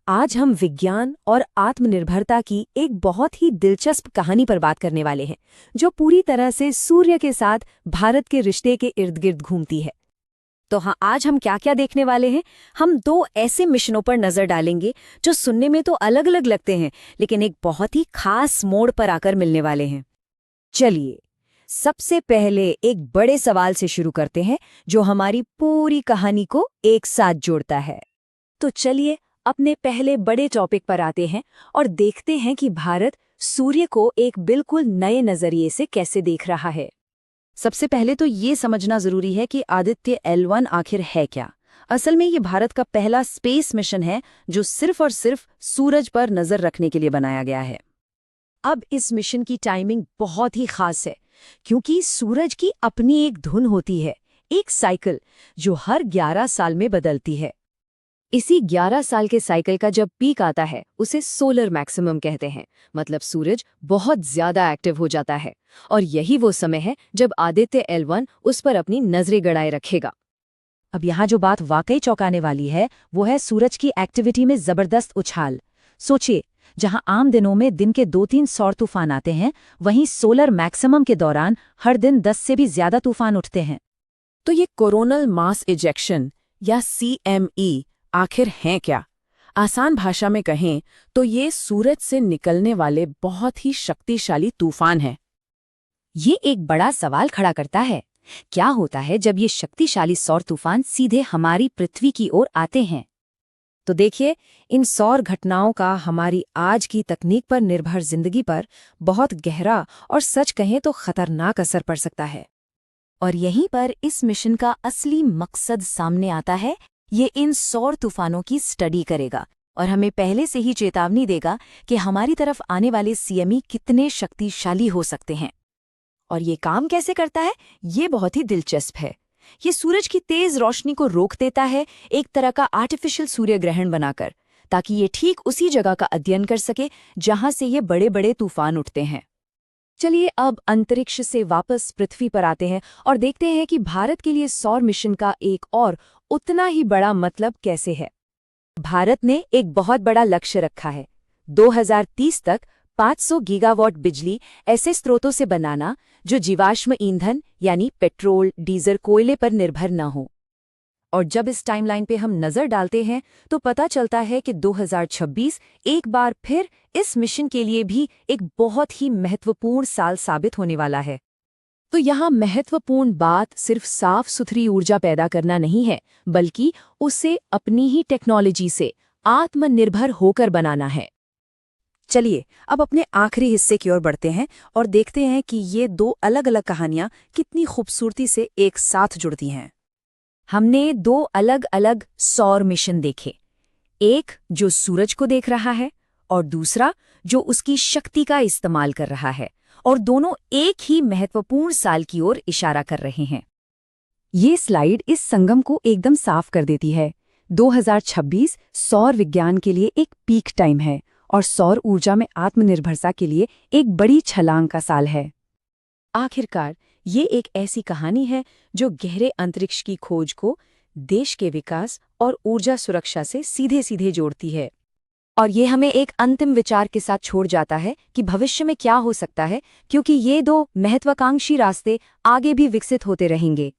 आज हम विज्ञान और आत्मनिर्भरता की एक बहुत ही दिलचस्प कहानी पर बात करने वाले हैं, जो पूरी तरह से सूर्य के साथ भारत के रिश्ते के इर्द गिर्द घूमती है। तो हाँ, आज हम क्या क्या देखने वाले हैं। हम दो ऐसे मिशनों पर नजर डालेंगे जो सुनने में तो अलग अलग लगते हैं, लेकिन एक बहुत ही खास मोड़ पर आकर मिलने वाले हैं। चलिए, सबसे पहले एक बड़े सवाल से शुरू करते हैं, जो हमारी पूरी कहानी को एक साथ जोड़ता है। तो चलिए अपने पहले बड़े टॉपिक पर आते हैं और देखते हैं कि भारत सूर्य को एक बिल्कुल नए नजरिए से कैसे देख रहा है। सबसे पहले तो ये समझना जरूरी है कि आदित्य L1 आखिर है क्या। असल में ये भारत का पहला स्पेस मिशन है जो सिर्फ और सिर्फ सूरज पर नजर रखने के लिए बनाया गया है। अब इस मिशन की टाइमिंग बहुत ही खास है, क्योंकि सूरज की अपनी एक धुन होती है, एक साइकिल जो हर 11 साल में बदलती है। इसी 11 साल के साइकिल का जब पीक आता है, उसे सोलर मैक्सिमम कहते हैं। मतलब सूरज बहुत ज्यादा एक्टिव हो जाता है, और यही वो समय है जब आदित्य L1 उस पर अपनी नजरें गड़ाए रखेगा। अब यहाँ जो बात वाकई चौंकाने वाली है, वो है सूरज की एक्टिविटी में जबरदस्त उछाल। सोचिए, जहां आम दिनों में दिन के 2-3 सौर तूफान आते हैं, वहीं सोलर मैक्सिमम के दौरान हर दिन 10 से भी ज्यादा तूफान उठते हैं। तो ये कोरोनल मास इजेक्शन या CME आखिर हैं क्या? आसान भाषा में कहें तो ये सूरज से निकलने वाले बहुत ही शक्तिशाली तूफान हैं। ये एक बड़ा सवाल खड़ा करता है, क्या होता है जब ये शक्तिशाली सौर तूफान सीधे हमारी पृथ्वी की ओर आते हैं? तो देखिए, इन सौर घटनाओं का हमारी आज की तकनीक पर निर्भर जिंदगी पर बहुत गहरा और सच कहें तो खतरनाक असर पड़ सकता है। और यहीं पर इस मिशन का असली मकसद सामने आता है। ये इन सौर तूफानों की स्टडी करेगा और हमें पहले से ही चेतावनी देगा कि हमारी तरफ आने वाले CME कितने शक्तिशाली हो सकते हैं। और ये काम कैसे करता है, ये बहुत ही दिलचस्प है। ये सूरज की तेज रोशनी को रोक देता है, एक तरह का आर्टिफिशियल सूर्य ग्रहण बनाकर, ताकि ये ठीक उसी जगह का अध्ययन कर सके जहां से ये बड़े बड़े तूफान उठते हैं। चलिए अब अंतरिक्ष से वापस पृथ्वी पर आते हैं और देखते हैं कि भारत के लिए सौर मिशन का एक और उतना ही बड़ा मतलब कैसे है। भारत ने एक बहुत बड़ा लक्ष्य रखा है, 2030 तक 500 गीगावाट बिजली ऐसे स्रोतों से बनाना जो जीवाश्म ईंधन यानी पेट्रोल, डीजल, कोयले पर निर्भर न हो। और जब इस टाइमलाइन पे हम नजर डालते हैं तो पता चलता है कि 2026 एक बार फिर इस मिशन के लिए भी एक बहुत ही महत्वपूर्ण साल साबित होने वाला है। तो यहाँ महत्वपूर्ण बात सिर्फ साफ सुथरी ऊर्जा पैदा करना नहीं है, बल्कि उसे अपनी ही टेक्नोलॉजी से आत्मनिर्भर होकर बनाना है। चलिए अब अपने आखिरी हिस्से की ओर बढ़ते हैं और देखते हैं कि ये दो अलग अलग कहानियां कितनी खूबसूरती से एक साथ जुड़ती हैं। हमने दो अलग अलग सौर मिशन देखे, एक जो सूरज को देख रहा है और दूसरा जो उसकी शक्ति का इस्तेमाल कर रहा है, और दोनों एक ही महत्वपूर्ण साल की ओर इशारा कर रहे हैं। ये स्लाइड इस संगम को एकदम साफ कर देती है। 2026 सौर विज्ञान के लिए एक पीक टाइम है और सौर ऊर्जा में आत्मनिर्भरता के लिए एक बड़ी छलांग का साल है। आखिरकार ये एक ऐसी कहानी है जो गहरे अंतरिक्ष की खोज को देश के विकास और ऊर्जा सुरक्षा से सीधे सीधे जोड़ती है। और ये हमें एक अंतिम विचार के साथ छोड़ जाता है कि भविष्य में क्या हो सकता है, क्योंकि ये दो महत्वाकांक्षी रास्ते आगे भी विकसित होते रहेंगे।